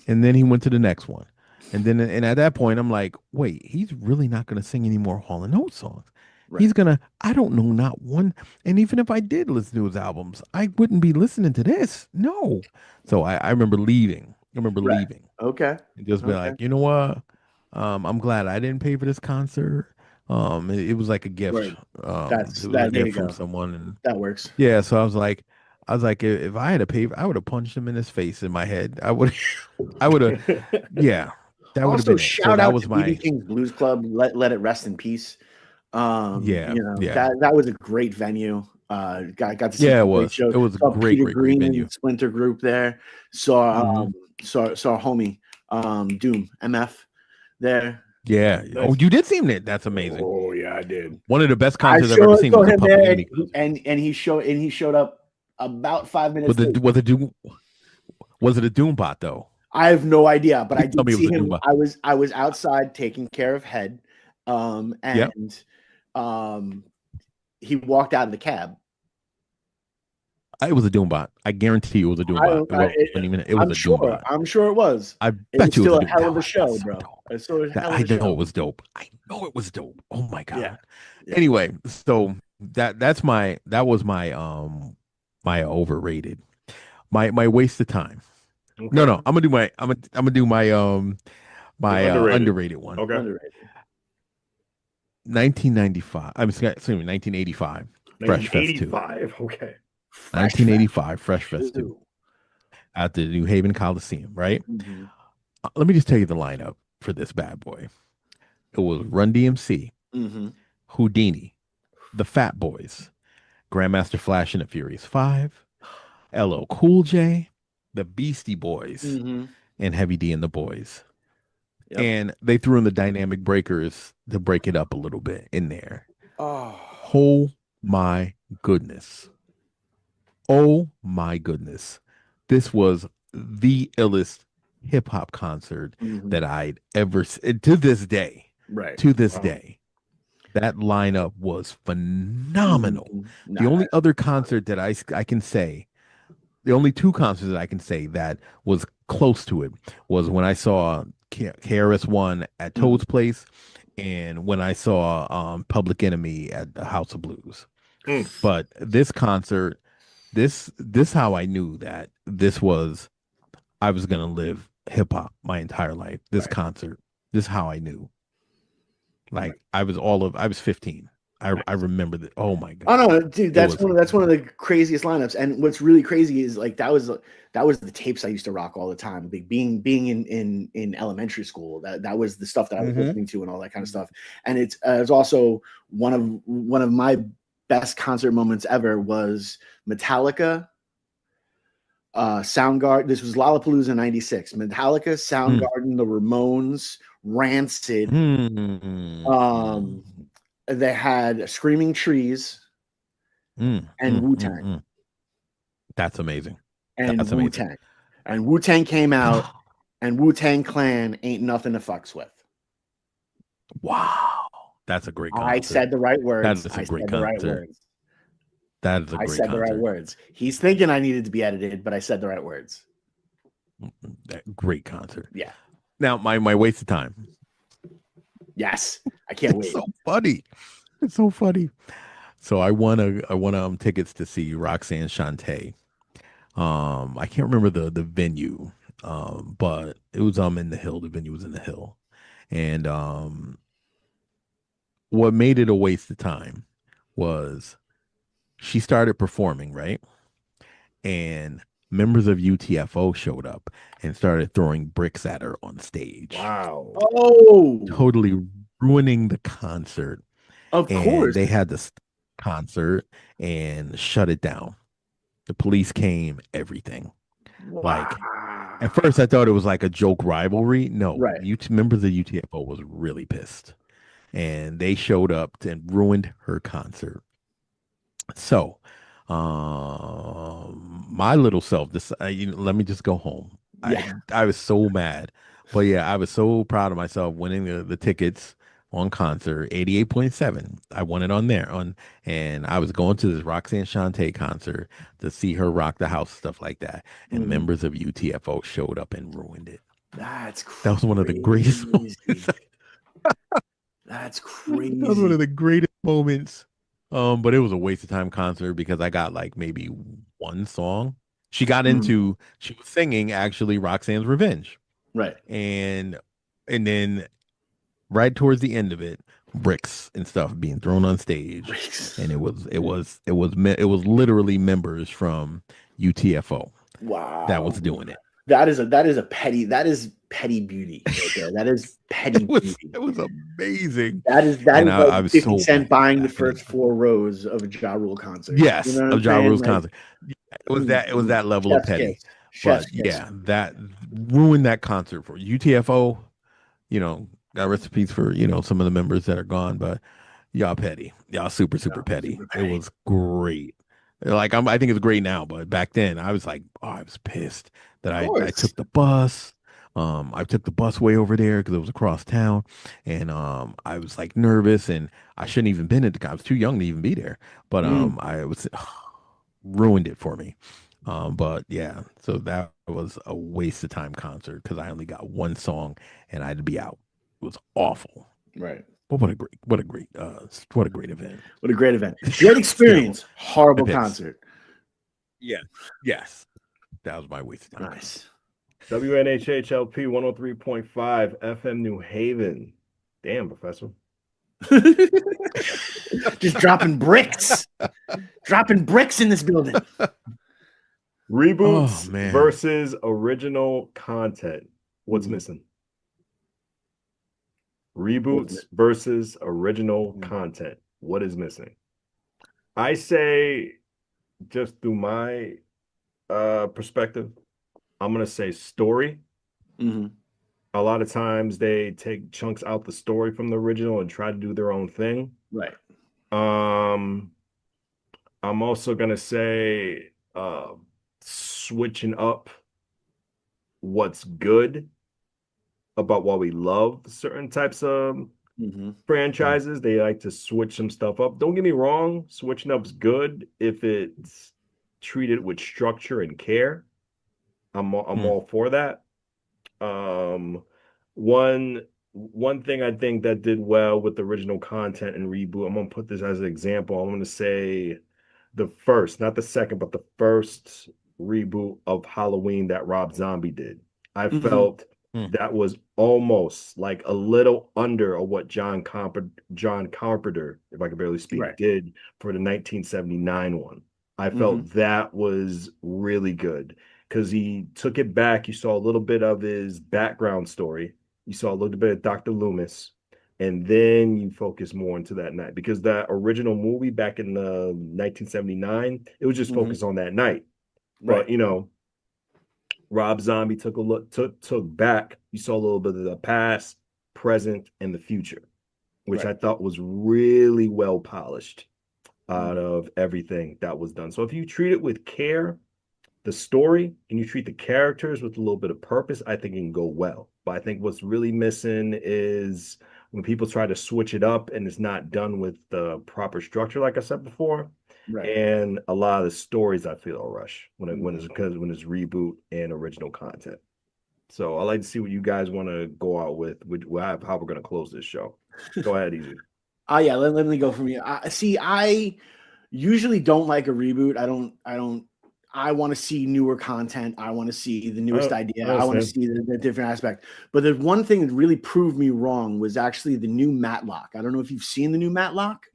C: And then he went to the next one. And at that point, I'm like, wait, he's really not gonna sing any more Hall and Oates songs.
D: Right.
C: He's gonna, I don't know, not one. And even if I did listen to his albums, I wouldn't be listening to this. No. So I remember leaving. I remember
D: Right.
C: leaving
D: Okay.
C: and just be
D: Okay.
C: like, you know what? I'm glad I didn't pay for this concert. It was like a gift.
D: Word.
C: It
D: That's
C: was a
D: that. There you
C: gift from
D: go.
C: someone, and
D: That works.
C: yeah. So I was like, if I had to pay, I would have punched him in his face in my head. I would, I would have, yeah, that would have
D: Also,
C: been it. So
D: shout
C: that
D: out
C: was
D: to BB
C: my,
D: King's Blues Club. Let it rest in peace.
C: yeah, yeah,
D: That was a great venue. Got to see
C: yeah.
D: some great
C: It
D: shows.
C: was a
D: Saw
C: great,
D: Peter
C: great, great
D: Green
C: venue.
D: and Splinter Group there. Saw
C: Hmm.
D: saw homie Doom MF there.
C: Yeah. Oh,
B: Nice.
C: you did see him there. That's amazing.
D: Oh yeah, I did.
C: One of the best
D: I
C: concerts I've ever seen
D: saw
C: was the
D: him there,
C: Public
D: and
C: Enemy concert.
D: he showed up about 5 minutes late.
C: Was it a Doombot though?
D: I have no idea, but I
C: Please tell
D: did
C: me it was
D: see
C: a
D: him.
C: Doombot.
D: I was outside taking care of Head,
C: Yep.
D: and he walked out of the cab.
C: It was a Doombot. I guarantee you it was a Doombot. It was
D: I'm
C: a
D: sure.
C: Doombot.
D: I'm sure it was.
C: I
D: It was
C: bet you it was
D: still
C: a
D: a
C: Doom.
D: hell of a
C: Oh,
D: show,
C: that's so
D: bro.
C: dope.
D: It's still a hell of
C: I
D: a show.
C: know it was dope. I know it was dope. Oh my god.
D: Yeah. Yeah.
C: Anyway, so that was my overrated. My waste of time. No,
B: Okay.
C: I'm gonna do my
B: Your underrated.
C: underrated one.
B: Okay.
D: Underrated.
C: 1995. Excuse me, 1985. Fresh Fest 2.
B: 1985. Okay.
D: Fresh
C: 1985 Fresh Fest 2
D: Ooh.
C: at the New Haven Coliseum, right?
D: Mhm.
C: Let me just tell you the lineup for this bad boy. It was Run DMC,
D: Mhm.
C: Houdini, the Fat Boys, Grandmaster Flash and the Furious Five, LL Cool J, the Beastie Boys,
D: Mhm.
C: and Heavy D and the Boys.
D: Yep.
C: And they threw in the Dynamic Breakers to break it up a little bit in there.
D: Oh.
C: Oh my goodness. Oh my goodness. This was the illest hip hop concert
D: Mhm.
C: that I'd ever to this day.
D: Right.
C: To this
B: Wow.
C: day. That lineup was phenomenal.
D: Mhm.
C: The only other concert that I can say, the only two concerts that I can say that was close to it was when I saw KRS-One at Toad's Place and when I saw Public Enemy at the House of Blues.
B: Mm.
C: But this concert, this how I knew that I was gonna live hip hop my entire life. This concert, this is how I knew. Like I was 15. I remember that. Oh my god.
D: Oh no, dude, that's
C: was
D: one of the craziest lineups. And what's really crazy is like that was the tapes I used to rock all the time. Like being in elementary school, that was the stuff that I was listening to and all that kind of stuff. And it's also one of my best concert moments ever was Metallica, Soundgarden. This was Lollapalooza '96. Metallica, Soundgarden, the Ramones, Rancid. They had Screaming Trees and Wu-Tang.
C: That's amazing.
D: And
C: That's
D: Wu-Tang.
C: amazing.
D: And Wu-Tang came out, and Wu-Tang Clan ain't nothing to fucks with.
C: Wow. That's a great concert.
D: I said the right words.
C: That is a great concert. That is a great concert.
D: I said the right words. He's thinking I needed to be edited, but I said the right words.
C: Great concert.
D: Yeah.
C: Now, my waste of time.
D: Yes. I can't wait.
C: It's so funny. It's so funny. So I won tickets to see Roxanne Shante. I can't remember the venue. But it was in the Hill. The venue was in the Hill. And what made it a waste of time was she started performing, right? And members of UTFO showed up and started throwing bricks at her on stage.
B: Wow.
D: Oh,
C: Totally ruining the concert.
D: Of course.
C: They had this concert and shut it down. The police came, everything.
D: Wow.
C: Like at first I thought it was like a joke rivalry. No,
D: Right.
C: Members of UTFO was really pissed. And they showed up and ruined her concert. So my little self, let me just go home.
D: Yeah.
C: I was so mad. But yeah, I was so proud of myself winning the tickets on concert, 88.7. I won it on there and I was going to this Roxanne Shante concert to see her rock the house, stuff like that. And members of UTFO showed up and ruined it.
D: That's crazy.
C: That was one of the greatest moments.
D: That's crazy.
C: That was one of the greatest moments. But it was a waste of time concert because I got like maybe one song. She got into, she was singing actually Roxanne's Revenge.
D: Right.
C: And then right towards the end of it, bricks and stuff being thrown on stage. And it was literally members from UTFO.
D: Wow.
C: That was doing it.
D: That is petty beauty right there. That is petty beauty.
C: It was amazing.
D: That is like
C: I was
D: 50
C: so
D: Cent buying the first 4 rows of a Ja Rule concert.
C: Yes,
D: you know
C: of Ja Rule's
D: like,
C: concert. It was that level of petty.
D: Chef's
C: But
D: kiss.
C: yeah, that ruined that concert for UTFO. Got recipes for some of the members that are gone, but y'all petty. Y'all super petty. It was great. Like I think it's great now, but back then I was like, I was pissed that I took the bus. I took the bus way over there because it was across town, and I was like nervous, and I shouldn't even been at I was too young to even be there, but I was ruined it for me. But yeah, so that was a waste of time concert because I only got one song and I had to be out. It was awful.
D: Right.
C: But what a great event.
D: What a great event. Great experience. Horrible concert.
C: Yeah. Yes. That was my waste of time.
D: Nice.
B: WNHHLP 103.5 FM New Haven. Damn, Professor.
D: Just dropping bricks. Dropping bricks in this building.
B: Reboots versus original content. What's missing? Reboots versus original content. What is missing? I say, just through my perspective, I'm going to say story. A lot of times they take chunks out the story from the original and try to do their own thing.
D: Right.
B: I'm also going to say switching up what's good about why we love certain types of franchises. They like to switch some stuff up. Don't get me wrong, switching up's good if it's treated with structure and care. I'm all for that. One thing I think that did well with the original content and reboot, I'm gonna put this as an example. I'm gonna say the first, not the second, but the first reboot of Halloween that Rob Zombie did. I felt that was almost like a little under of what John Carpenter, if I can barely speak, did for the 1979 one. I felt that was really good because he took it back. You saw a little bit of his background story. You saw a little bit of Dr. Loomis, and then you focus more into that night because that original movie back in the 1979, it was just focused on that night. But Rob Zombie took a look, took back. You saw a little bit of the past, present, and the future, which I thought was really well polished out of everything that was done. So if you treat it with care, the story, and you treat the characters with a little bit of purpose, I think it can go well. But I think what's really missing is when people try to switch it up and it's not done with the proper structure, like I said before. And a lot of the stories I feel are rush when it's reboot and original content. So I like to see what you guys want to go out with how we're going to close this show. Go ahead, Easy.
D: Yeah, let me go from you. I usually don't like a reboot. I want to see newer content. I want to see the newest idea. I want to see the different aspect. But the one thing that really proved me wrong was actually the new Matlock. I don't know if you've seen the new Matlock.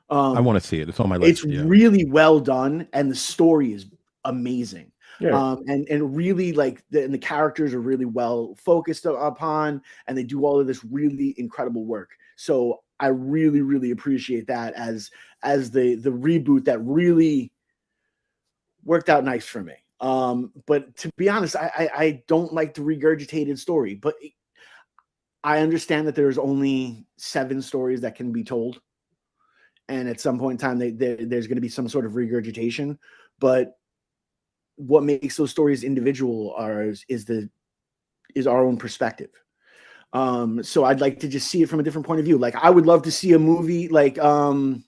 C: I want to see it. It's on my list.
D: It's really well done, and the story is amazing. And really the characters are really well focused upon, and they do all of this really incredible work. So I really, really appreciate that as the reboot that really worked out nice for me. But to be honest, I don't like the regurgitated story, but I understand that there's only 7 stories that can be told. And at some point in time, there's going to be some sort of regurgitation. But what makes those stories individual is our own perspective. So I'd like to just see it from a different point of view. Like I would love to see a movie like can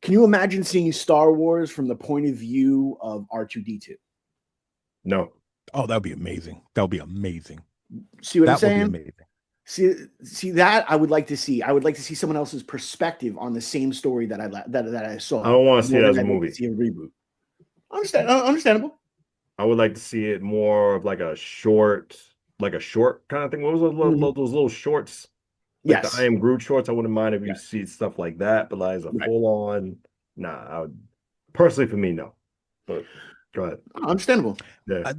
D: you imagine seeing Star Wars from the point of view of R2-D2?
B: No.
C: Oh, that would be amazing. That would be amazing.
D: See what I'm
C: That would be
D: saying?
C: amazing.
D: See that I would like to see. I would like to see someone else's perspective on the same story that I saw.
B: I don't want to see it as a
D: I'd like
B: movie.
D: to see a reboot. Understandable.
B: I would like to see it more of like a short kind of thing. What was those little shorts? Like
D: Yes.
B: the I Am Groot shorts. I wouldn't mind if you see stuff like that, but like as a
D: Right.
B: full on, nah. I would personally, for me, no. But go ahead.
D: Understandable.
B: Yeah.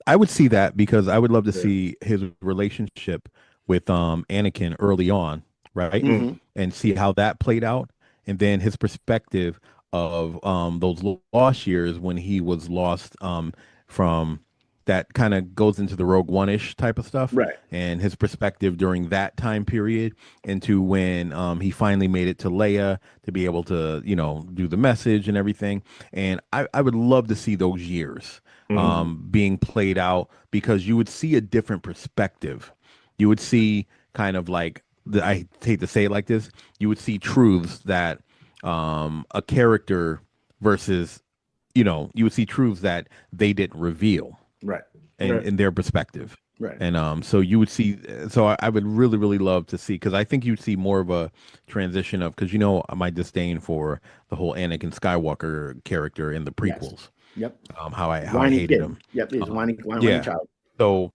C: I would see that because I would love to see his relationship with Anakin early on, right?
D: Mhm.
C: And see how that played out, and then his perspective of those lost years when he was lost from that kind of goes into the Rogue One-ish type of stuff,
D: Right.
C: and his perspective during that time period into when he finally made it to Leia to be able to, you know, do the message and everything. And I would love to see those years being played out because you would see a different perspective. You would see kind of like, I hate to say it like this, you would see truths that a character versus, you know, you would see truths that they didn't reveal.
D: Right.
C: In their perspective.
D: Right.
C: And so you would see, so I would really, really love to see, because I think you'd see more of a transition of, because you know my disdain for the whole Anakin Skywalker character in the prequels.
D: Yes. Yep.
C: How I
D: Whiny
C: hated
D: kid.
C: him.
D: Yep. He's whiny
C: yeah.
D: child.
C: So,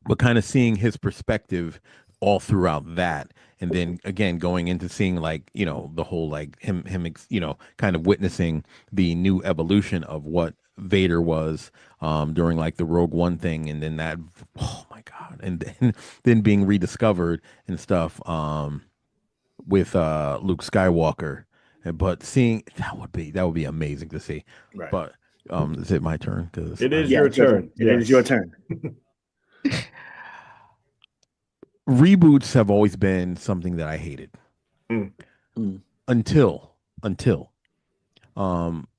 C: but kind of seeing his perspective all throughout that, and then again going into seeing like, you know, the whole like him you know, kind of witnessing the new evolution of what Vader was during like the Rogue One thing, and then that, oh my god, and then being rediscovered and stuff with Luke Skywalker. But seeing that would be amazing to see.
D: Right.
C: But is it my turn? Because
B: it is your turn.
D: It is your turn.
C: Reboots have always been something that I hated until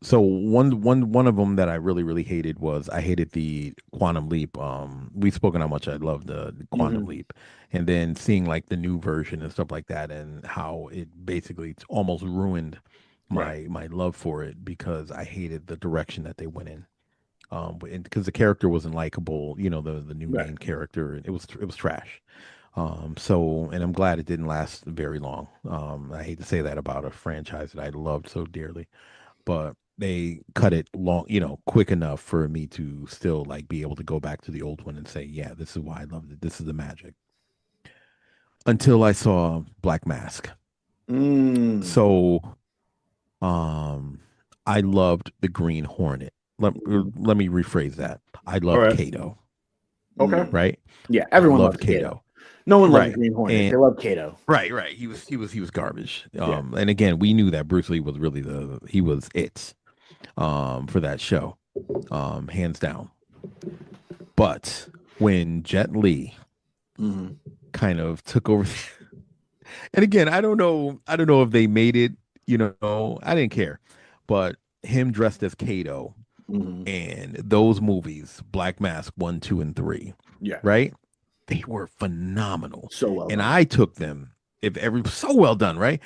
C: so one of them that I really hated was I hated the Quantum Leap. We've spoken how much I love the Quantum Leap, and then seeing like the new version and stuff like that, and how it basically almost ruined my love for it because I hated the direction that they went in. Because the character wasn't likable, you know, the new main character, it was trash. So, and I'm glad it didn't last very long. I hate to say that about a franchise that I loved so dearly, but they cut it long, you know, quick enough for me to still like be able to go back to the old one and say, yeah, this is why I loved it. This is the magic. Until I saw Black Mask. So, I loved the Green Hornet. Let me rephrase that. I loved Kato.
B: Okay.
C: Right?
D: Yeah, everyone
C: loved
D: Kato. No one loved Green Hornet.
C: And,
D: they loved Kato.
C: Right. He was garbage. And again, we knew that Bruce Lee was really he was it for that show. Hands down. But when Jet Li kind of took over and again, I don't know if they made it, you know, I didn't care. But him dressed as Kato and those movies, Black Mask 1, 2, and 3.
D: Yeah.
C: Right? They were phenomenal.
D: So well
C: and
D: done.
C: I took them, so well done, right?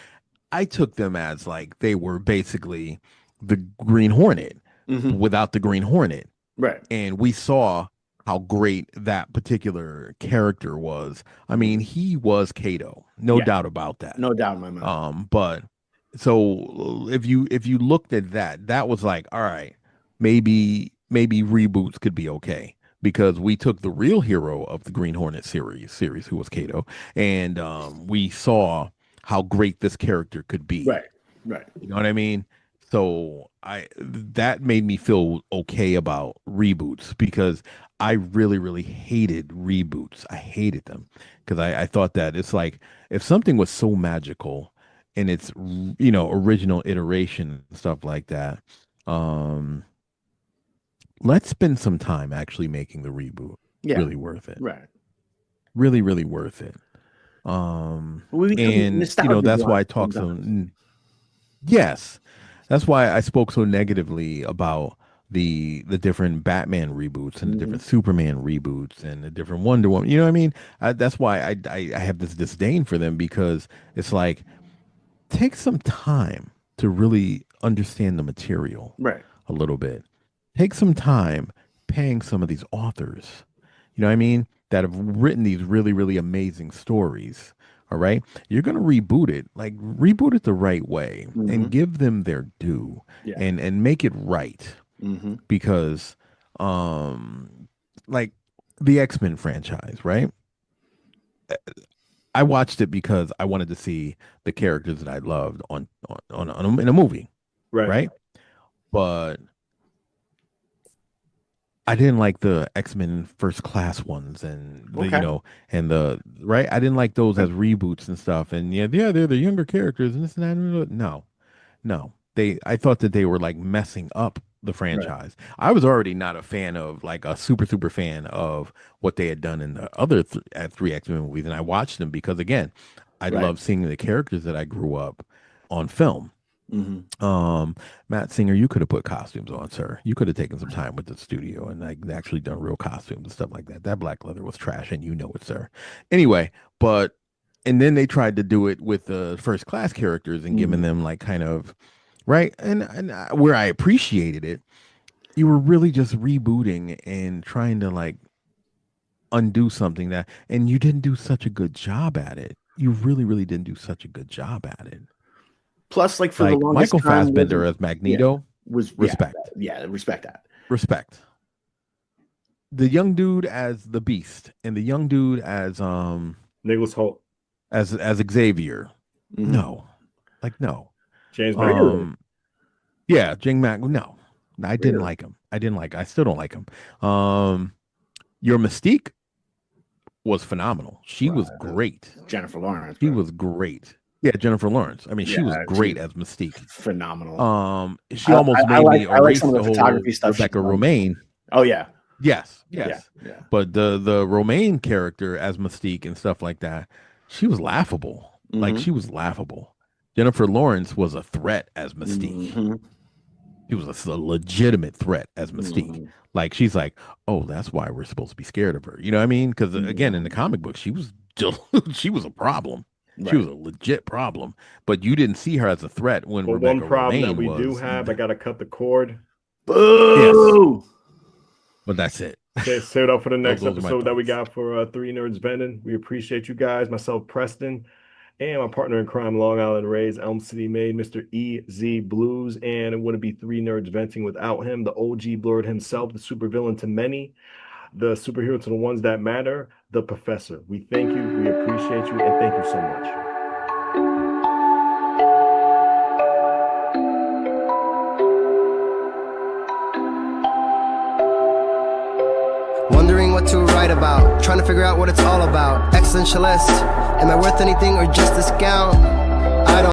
C: I took them as like they were basically the Green Hornet without the Green Hornet.
D: Right.
C: And we saw how great that particular character was. I mean, he was Kato. No doubt about that.
D: No doubt in my mind.
C: But so if you looked at that, that was like, all right, maybe reboots could be okay. Because we took the real hero of the Green Hornet series, who was Kato, and we saw how great this character could be.
D: Right.
C: You know what I mean? So that made me feel okay about reboots because I really hated reboots. I hated them because I thought that it's like if something was so magical in its, you know, original iteration and stuff like that. Let's spend some time actually making the reboot really worth it.
D: Right.
C: Really worth it. And you know, that's why I talk so. Yes, that's why I spoke so negatively about the different Batman reboots and the different Superman reboots and the different Wonder Woman. You know what I mean? That's why I have this disdain for them, because it's like, take some time to really understand the material
D: Right.
C: a little bit. Take some time paying some of these authors, you know what I mean, that have written these really, really amazing stories. All right. You're going to reboot it, like reboot it the right way and give them their due and make it right. Because, like the X-Men franchise, right? I watched it because I wanted to see the characters that I loved in a movie. Right. But I didn't like the X-Men First Class ones and the, you know, and the right. I didn't like those as reboots and stuff. And yeah, they're the younger characters and this and that. No. I thought that they were like messing up the franchise. I was already not a fan of, like, a super fan of what they had done in the other three X-Men movies, and I watched them because, again, I love seeing the characters that I grew up on film. Matt Singer, you could have put costumes on, sir. You could have taken some time with the studio and like actually done real costumes and stuff like that. That black leather was trash, and you know it, sir. Anyway, and then they tried to do it with the First Class characters and giving them like kind of right, and where I appreciated it, you were really just rebooting and trying to like undo something that, and you didn't do such a good job at it. You really didn't do such a good job at it.
D: Plus, like, for the longest
C: Michael
D: time,
C: Fassbender as Magneto
D: was
C: respect.
D: Respect that.
C: Respect. The young dude as the Beast and the young dude as
B: Nicholas Hoult
C: as Xavier. No.
B: James McAvoy.
C: Yeah, Jing Mac. No. I didn't like him. I still don't like him. Your Mystique was phenomenal. She was great.
D: Jennifer Lawrence.
C: She was great. Yeah, Jennifer Lawrence. I mean, she was great as Mystique.
D: Phenomenal.
C: She almost made me erase
D: some of the
C: whole
D: photography stuff.
C: Rebecca Romaine.
D: Oh yeah.
C: Yes.
D: Yeah.
C: But the Romaine character as Mystique and stuff like that, she was laughable. Like, she was laughable. Jennifer Lawrence was a threat as Mystique. She was a legitimate threat as Mystique. Like, she's like, oh, that's why we're supposed to be scared of her. You know what I mean? Because again, in the comic book, she was a problem. She was a legit problem, but you didn't see her as a threat when Rebecca
B: one problem
C: Romaine
B: that we do have, I gotta cut the cord.
D: Boo!
C: Yes. But that's it.
B: Okay, set it up for the next
C: Those are my
B: episode that we
C: thoughts.
B: got for Three Nerds Bending. We appreciate you guys. Myself, Preston, and my partner in crime, Long Island Raised, Elm City Made, Mr. E.Z. Blues, and it wouldn't be Three Nerds Venting without him, the OG Blurred himself, the supervillain to many, the superhero to the ones that matter, the Professor. We thank you, we appreciate you, and thank you so much.
A: Wondering what to write about, trying to figure out what it's all about. Existentialist, am I worth anything or just a scout?